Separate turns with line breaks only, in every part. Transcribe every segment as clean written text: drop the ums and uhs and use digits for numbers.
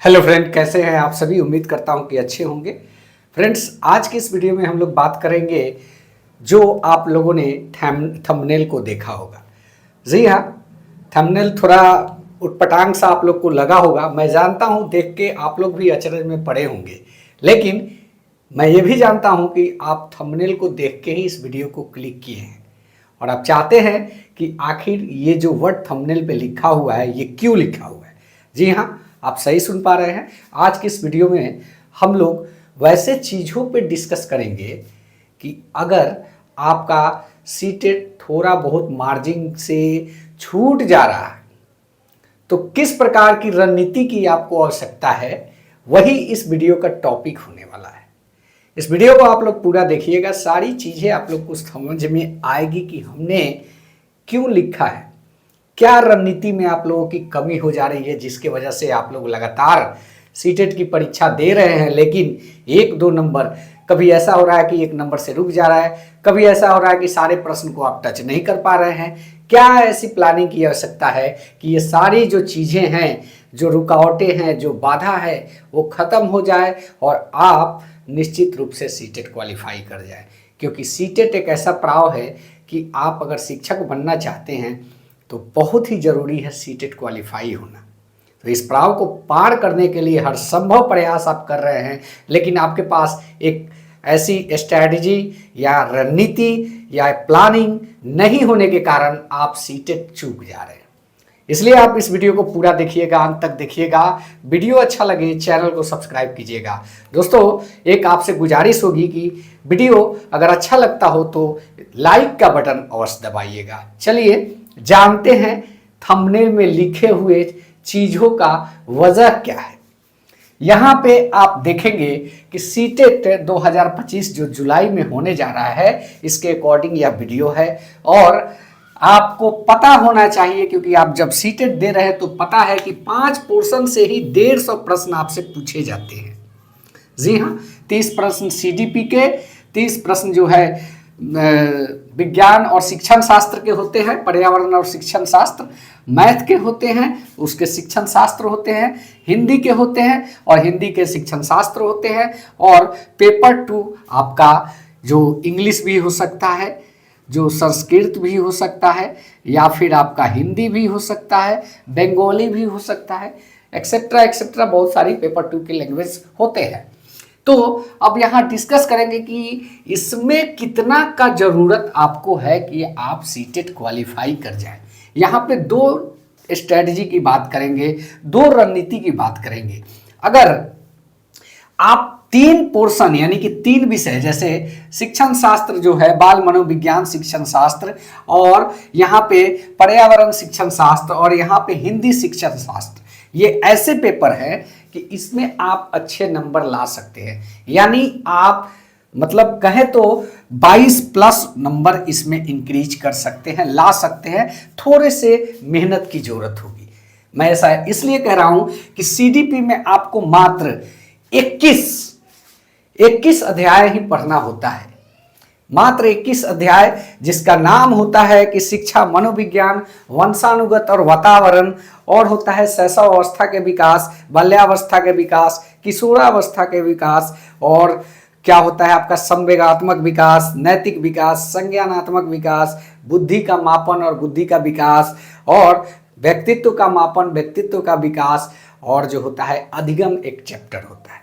Hello friend, कैसे हैं आप सभी। उम्मीद करता हूं कि अच्छे होंगे। फ्रेंड्स, आज के इस वीडियो में हम लोग बात करेंगे जो आप लोगों ने थंबनेल को देखा होगा। जी हाँ, थंबनेल थोड़ा उटपटांग सा आप लोग को लगा होगा। मैं जानता हूं, देख के आप लोग भी अचरज में पड़े होंगे, लेकिन मैं ये भी जानता हूं कि आप थंबनेल को देख के ही इस वीडियो को क्लिक किए हैं और आप चाहते हैं कि आखिर ये जो वर्ड थंबनेल पे लिखा हुआ है ये क्यों लिखा हुआ है। जी हाँ, आप सही सुन पा रहे हैं। आज की इस वीडियो में हम लोग वैसे चीज़ों पे डिस्कस करेंगे कि अगर आपका सीटेट थोड़ा बहुत मार्जिन से छूट जा रहा है तो किस प्रकार की रणनीति की आपको आवश्यकता है, वही इस वीडियो का टॉपिक होने वाला है। इस वीडियो को आप लोग पूरा देखिएगा, सारी चीज़ें आप लोग को समझ में आएगी कि हमने क्यों लिखा है, क्या रणनीति में आप लोगों की कमी हो जा रही है जिसके वजह से आप लोग लगातार सीटेट की परीक्षा दे रहे हैं, लेकिन एक दो नंबर, कभी ऐसा हो रहा है कि एक नंबर से रुक जा रहा है, कभी ऐसा हो रहा है कि सारे प्रश्न को आप टच नहीं कर पा रहे हैं। क्या ऐसी प्लानिंग की आवश्यकता है कि ये सारी जो चीज़ें हैं, जो रुकावटें हैं, जो बाधा है, वो ख़त्म हो जाए और आप निश्चित रूप से सीटेट क्वालिफाई कर जाए। क्योंकि सीटेट एक ऐसा पड़ाव है कि आप अगर शिक्षक बनना चाहते हैं तो बहुत ही ज़रूरी है सीटेट क्वालिफाई होना। तो इस पड़ाव को पार करने के लिए हर संभव प्रयास आप कर रहे हैं, लेकिन आपके पास एक ऐसी स्ट्रैटेजी या रणनीति या प्लानिंग नहीं होने के कारण आप सीटेट चूक जा रहे हैं। इसलिए आप इस वीडियो को पूरा देखिएगा, अंत तक देखिएगा। वीडियो अच्छा लगे चैनल को सब्सक्राइब कीजिएगा। दोस्तों, एक आपसे गुजारिश होगी कि वीडियो अगर अच्छा लगता हो तो लाइक का बटन अवश्य दबाइएगा। चलिए जानते हैं थंबनेल में लिखे हुए चीज़ों का वजह क्या है। यहाँ पे आप देखेंगे कि सीटेट 2025 जो जुलाई में होने जा रहा है, इसके अकॉर्डिंग यह वीडियो है और आपको पता होना चाहिए, क्योंकि आप जब सीटेट दे रहे हैं तो पता है कि 5 पोर्शन से ही 150 प्रश्न आपसे पूछे जाते हैं। जी हाँ, 30 प्रश्न सीडीपी के, 30 प्रश्न जो है विज्ञान और शिक्षण शास्त्र के होते हैं, पर्यावरण और शिक्षण शास्त्र, मैथ के होते हैं, उसके शिक्षण शास्त्र होते हैं, हिंदी के होते हैं और हिंदी के शिक्षण शास्त्र होते हैं, और पेपर 2 आपका जो इंग्लिश भी हो सकता है, जो संस्कृत भी हो सकता है, या फिर आपका हिंदी भी हो सकता है, बंगाली भी हो सकता है, एक्सेट्रा एक्सेट्रा, बहुत सारी पेपर 2 के लैंग्वेज होते हैं। तो अब यहाँ डिस्कस करेंगे कि इसमें कितना का ज़रूरत आपको है कि आप सीटेट क्वालिफाई कर जाए। यहाँ पे 2 स्ट्रेटजी की बात करेंगे, 2 रणनीति की बात करेंगे। अगर आप 3 पोर्शन यानी कि 3 विषय, जैसे शिक्षण शास्त्र जो है, बाल मनोविज्ञान शिक्षण शास्त्र, और यहाँ पे पर्यावरण शिक्षण शास्त्र, और यहाँ पे हिंदी शिक्षण शास्त्र, ये ऐसे पेपर हैं कि इसमें आप अच्छे नंबर ला सकते हैं। यानी आप मतलब कहें तो 22+ नंबर इसमें इंक्रीज कर सकते हैं, ला सकते हैं। थोड़े से मेहनत की जरूरत होगी। मैं ऐसा इसलिए कह रहा हूं कि सीडीपी में आपको मात्र 21 अध्याय ही पढ़ना होता है, मात्र 21 अध्याय, जिसका नाम होता है कि शिक्षा, मनोविज्ञान, वंशानुगत और वातावरण, और होता है शैशव अवस्था के विकास, बाल्यावस्था के विकास, किशोरावस्था के विकास, और क्या होता है आपका संवेगात्मक विकास, नैतिक विकास, संज्ञानात्मक विकास, बुद्धि का मापन और बुद्धि का विकास, और व्यक्तित्व का मापन, व्यक्तित्व का विकास, और जो होता है अधिगम एक चैप्टर होता है।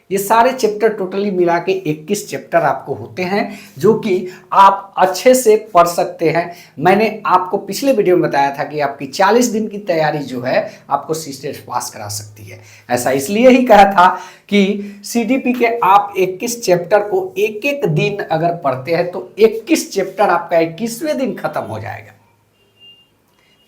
ये सारे चैप्टर टोटली मिला के 21 चैप्टर आपको होते हैं, जो कि आप अच्छे से पढ़ सकते हैं। मैंने आपको पिछले वीडियो में बताया था कि आपकी 40 दिन की तैयारी जो है आपको सीटेट पास करा सकती है। ऐसा इसलिए ही कहा था कि सीडीपी के आप 21 चैप्टर को एक एक दिन अगर पढ़ते हैं तो 21 चैप्टर आपका 21वें दिन खत्म हो जाएगा।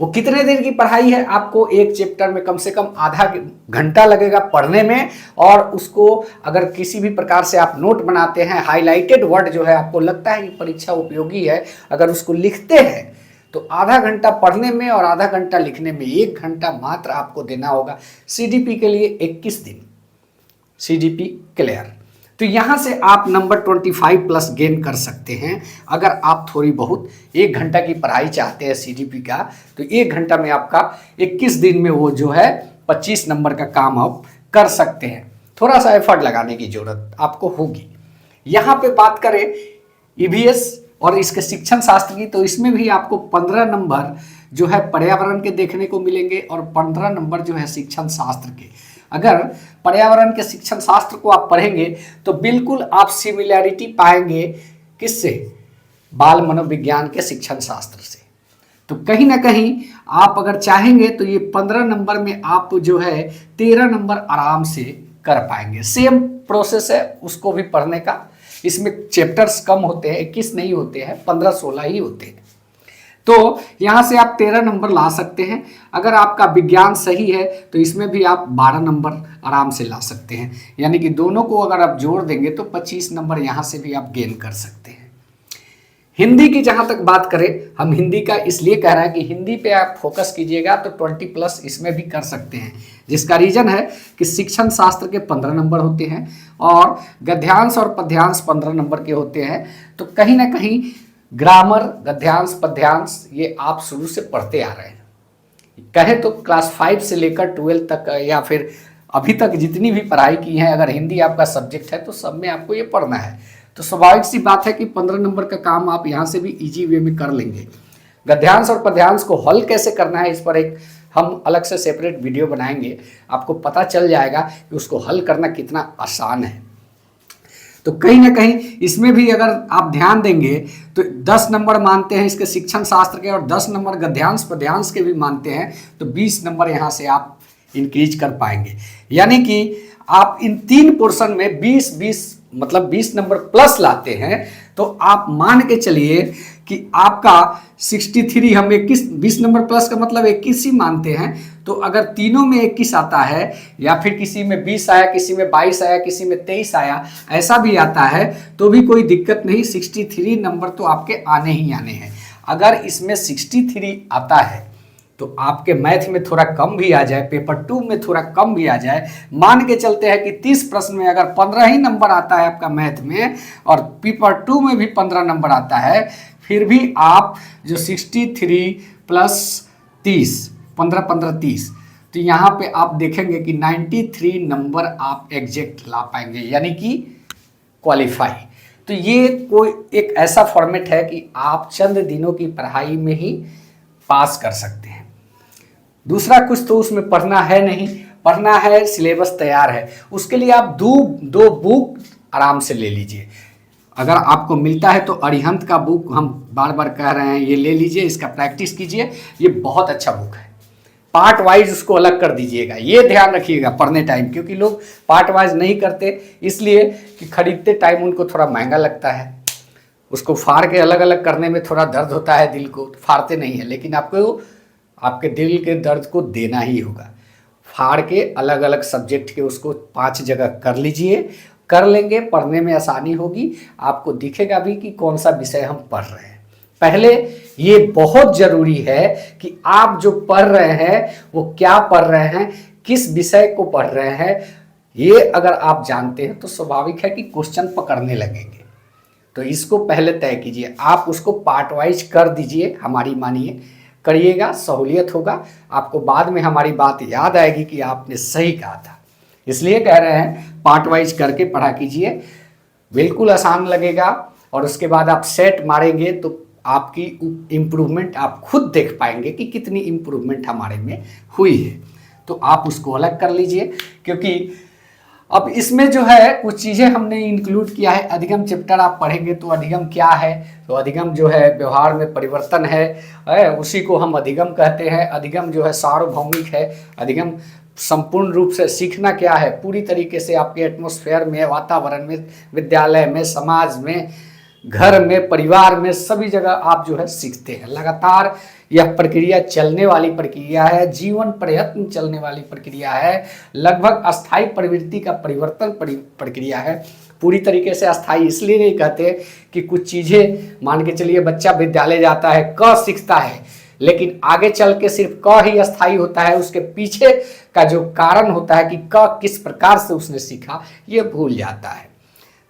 वो कितने दिन की पढ़ाई है? आपको एक चैप्टर में कम से कम आधा घंटा लगेगा पढ़ने में, और उसको अगर किसी भी प्रकार से आप नोट बनाते हैं, हाईलाइटेड वर्ड जो है आपको लगता है कि परीक्षा उपयोगी है, अगर उसको लिखते हैं तो आधा घंटा पढ़ने में और आधा घंटा लिखने में 1 घंटा मात्र आपको देना होगा। सीडीपी के लिए 21 दिन सीडीपी क्लियर। तो यहाँ से आप नंबर 25+ गेन कर सकते हैं। अगर आप थोड़ी बहुत 1 घंटा की पढ़ाई चाहते हैं सीडीपी का, तो 1 घंटा में आपका 21 दिन में वो जो है 25 नंबर का काम आप कर सकते हैं। थोड़ा सा एफर्ट लगाने की जरूरत आपको होगी। यहाँ पे बात करें ईवीएस और इसके शिक्षण शास्त्र की, तो इसमें भी आपको 15 नंबर जो है पर्यावरण के देखने को मिलेंगे और 15 नंबर जो है शिक्षण शास्त्र के। अगर पर्यावरण के शिक्षण शास्त्र को आप पढ़ेंगे तो बिल्कुल आप सिमिलैरिटी पाएंगे किससे, बाल मनोविज्ञान के शिक्षण शास्त्र से। तो कहीं ना कहीं आप अगर चाहेंगे तो ये 15 नंबर में आप जो है 13 नंबर आराम से कर पाएंगे। सेम प्रोसेस है उसको भी पढ़ने का। इसमें चैप्टर्स कम होते हैं, 21 नहीं होते हैं, 15-16 ही होते हैं। तो यहाँ से आप 13 नंबर ला सकते हैं। अगर आपका विज्ञान सही है तो इसमें भी आप 12 नंबर आराम से ला सकते हैं। यानी कि दोनों को अगर आप जोड़ देंगे तो 25 नंबर यहाँ से भी आप गेन कर सकते हैं। हिंदी की जहाँ तक बात करें, हम हिंदी का इसलिए कह रहे हैं कि हिंदी पे आप फोकस कीजिएगा तो 20+ इसमें भी कर सकते हैं। जिसका रीजन है कि शिक्षण शास्त्र के 15 नंबर होते हैं और गद्यांश और पद्यांश 15 नंबर के होते हैं। तो कहीं ना कहीं ग्रामर, गद्यांश, पद्यांश ये आप शुरू से पढ़ते आ रहे हैं। कहे तो क्लास 5 से लेकर 12 तक या फिर अभी तक जितनी भी पढ़ाई की है, अगर हिंदी आपका सब्जेक्ट है तो सब में आपको ये पढ़ना है। तो स्वाभाविक सी बात है कि 15 नंबर का काम आप यहाँ से भी इजी वे में कर लेंगे। गद्यांश और पद्यांश को हल कैसे करना है, इस पर एक हम अलग से सेपरेट वीडियो बनाएंगे। आपको पता चल जाएगा कि उसको हल करना कितना आसान है। तो कहीं ना कहीं इसमें भी अगर आप ध्यान देंगे तो 10 नंबर मानते हैं इसके शिक्षण शास्त्र के और 10 नंबर गद्यांश पद्यांश के भी मानते हैं, तो 20 नंबर यहाँ से आप इंक्रीज कर पाएंगे। यानी कि आप इन 3 पोर्शन में 20-20 मतलब 20 नंबर प्लस लाते हैं तो आप मान के चलिए कि आपका 63, हम 20 नंबर प्लस का मतलब 21 ही मानते हैं। तो अगर तीनों में 21 आता है या फिर किसी में 20 आया, किसी में 22 आया, किसी में 23 आया, ऐसा भी आता है तो भी कोई दिक्कत नहीं। 63 नंबर तो आपके आने ही आने हैं। अगर इसमें 63 आता है तो आपके मैथ में थोड़ा कम भी आ जाए, पेपर 2 में थोड़ा कम भी आ जाए, मान के चलते हैं कि 30 प्रश्न में अगर 15 ही नंबर आता है आपका मैथ में और पेपर 2 में भी 15 नंबर आता है, फिर भी आप जो 63 प्लस 30, 15-15-30, तो यहाँ पे आप देखेंगे कि 93 नंबर आप एग्जैक्ट ला पाएंगे, यानी कि क्वालिफाई। तो ये कोई एक ऐसा फॉर्मेट है कि आप चंद दिनों की पढ़ाई में ही पास कर सकते हैं। दूसरा कुछ तो उसमें पढ़ना है नहीं, पढ़ना है, सिलेबस तैयार है। उसके लिए आप दो बुक आराम से ले लीजिए। अगर आपको मिलता है तो अरिहंत का बुक हम बार बार कह रहे हैं, ये ले लीजिए, इसका प्रैक्टिस कीजिए। ये बहुत अच्छा बुक है। पार्ट वाइज उसको अलग कर दीजिएगा, ये ध्यान रखिएगा पढ़ने टाइम, क्योंकि लोग पार्ट वाइज नहीं करते इसलिए कि खरीदते टाइम उनको थोड़ा महंगा लगता है। उसको फाड़ के अलग अलग करने में थोड़ा दर्द होता है दिल को, फाड़ते नहीं है, लेकिन आपको आपके दिल के दर्द को देना ही होगा। फाड़ के अलग अलग सब्जेक्ट के उसको 5 जगह कर लीजिए, कर लेंगे, पढ़ने में आसानी होगी। आपको दिखेगा भी कि कौन सा विषय हम पढ़ रहे हैं। पहले ये बहुत ज़रूरी है कि आप जो पढ़ रहे हैं वो क्या पढ़ रहे हैं, किस विषय को पढ़ रहे हैं। ये अगर आप जानते हैं तो स्वाभाविक है कि क्वेश्चन पकड़ने लगेंगे। तो इसको पहले तय कीजिए, आप उसको पार्ट वाइज कर दीजिए, हमारी मानिए, करिएगा, सहूलियत होगा आपको। बाद में हमारी बात याद आएगी कि आपने सही कहा था। इसलिए कह रहे हैं पार्ट वाइज करके पढ़ा कीजिए, बिल्कुल आसान लगेगा। और उसके बाद आप सेट मारेंगे तो आपकी इम्प्रूवमेंट आप खुद देख पाएंगे कि कितनी इम्प्रूवमेंट हमारे में हुई है। तो आप उसको अलग कर लीजिए, क्योंकि अब इसमें जो है कुछ चीज़ें हमने इंक्लूड किया है। अधिगम चैप्टर आप पढ़ेंगे तो अधिगम क्या है, तो अधिगम जो है व्यवहार में परिवर्तन है, उसी को हम अधिगम कहते हैं। अधिगम जो है सार्वभौमिक है। अधिगम संपूर्ण रूप से सीखना क्या है, पूरी तरीके से आपके एटमॉस्फेयर में, वातावरण में, विद्यालय में, समाज में, घर में, परिवार में, सभी जगह आप जो है सीखते हैं। लगातार यह प्रक्रिया चलने वाली प्रक्रिया है, जीवन प्रयत्न चलने वाली प्रक्रिया है, लगभग अस्थायी प्रवृत्ति का परिवर्तन प्रक्रिया है। पूरी तरीके से अस्थायी इसलिए नहीं कहते कि कुछ चीज़ें, मान के चलिए बच्चा विद्यालय जाता है, क सीखता है, लेकिन आगे चल के सिर्फ क ही अस्थायी होता है। उसके पीछे का जो कारण होता है कि क किस प्रकार से उसने सीखा, ये भूल जाता है।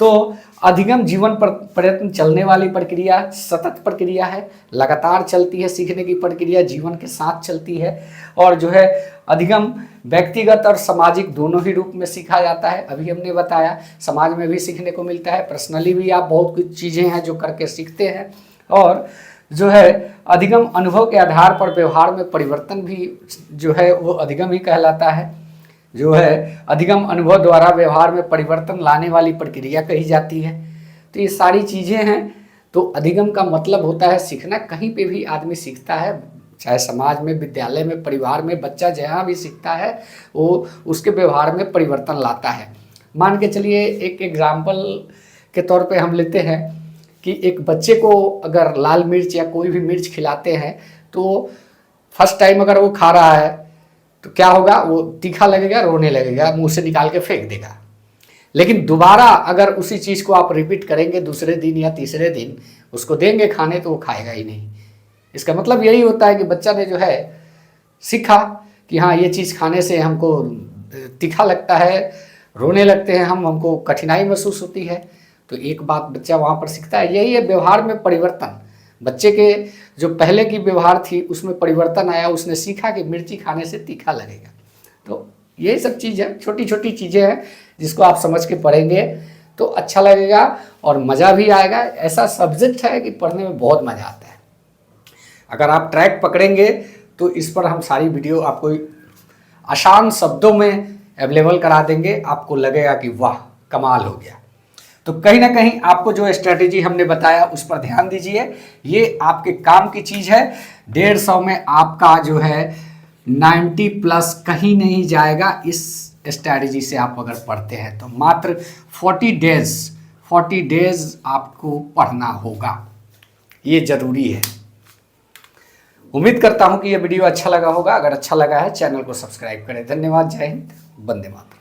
तो अधिगम जीवन पर प्रयत्न चलने वाली प्रक्रिया, सतत प्रक्रिया है, लगातार चलती है। सीखने की प्रक्रिया जीवन के साथ चलती है। और जो है अधिगम व्यक्तिगत और सामाजिक दोनों ही रूप में सीखा जाता है। अभी हमने बताया समाज में भी सीखने को मिलता है, पर्सनली भी आप बहुत कुछ चीज़ें हैं जो करके सीखते हैं। और जो है अधिगम अनुभव के आधार पर व्यवहार में परिवर्तन भी जो है वो अधिगम ही कहलाता है। जो है अधिगम अनुभव द्वारा व्यवहार में परिवर्तन लाने वाली प्रक्रिया कही जाती है। तो ये सारी चीज़ें हैं। तो अधिगम का मतलब होता है सीखना। कहीं पे भी आदमी सीखता है, चाहे समाज में, विद्यालय में, परिवार में, बच्चा जहाँ भी सीखता है वो उसके व्यवहार में परिवर्तन लाता है। मान के चलिए एक एग्जाम्पल के तौर पे हम लेते हैं कि एक बच्चे को अगर लाल मिर्च या कोई भी मिर्च खिलाते हैं तो फर्स्ट टाइम अगर वो खा रहा है तो क्या होगा, वो तीखा लगेगा, रोने लगेगा, मुंह से निकाल के फेंक देगा। लेकिन दोबारा अगर उसी चीज़ को आप रिपीट करेंगे दूसरे दिन या तीसरे दिन उसको देंगे खाने तो वो खाएगा ही नहीं। इसका मतलब यही होता है कि बच्चा ने जो है सीखा कि हाँ ये चीज़ खाने से हमको तीखा लगता है, रोने लगते हैं हमको कठिनाई महसूस होती है। तो एक बात बच्चा वहाँ पर सीखता है। यही है व्यवहार में परिवर्तन। बच्चे के जो पहले की व्यवहार थी उसमें परिवर्तन आया, उसने सीखा कि मिर्ची खाने से तीखा लगेगा। तो यही सब चीज़ है, छोटी छोटी चीज़ें हैं जिसको आप समझ के पढ़ेंगे तो अच्छा लगेगा और मज़ा भी आएगा। ऐसा सब्जेक्ट है कि पढ़ने में बहुत मज़ा आता है। अगर आप ट्रैक पकड़ेंगे तो इस पर हम सारी वीडियो आपको आसान शब्दों में अवेलेबल करा देंगे। आपको लगेगा कि वाह कमाल हो गया। तो कहीं ना कहीं आपको जो स्ट्रेटेजी हमने बताया उस पर ध्यान दीजिए। ये आपके काम की चीज़ है। 150 में आपका जो है 90 प्लस कहीं नहीं जाएगा। इस स्ट्रेटेजी से आप अगर पढ़ते हैं तो मात्र 40 डेज आपको पढ़ना होगा। ये ज़रूरी है। उम्मीद करता हूं कि यह वीडियो अच्छा लगा होगा। अगर अच्छा लगा है चैनल को सब्सक्राइब करें। धन्यवाद। जय हिंद। वंदे मातरम।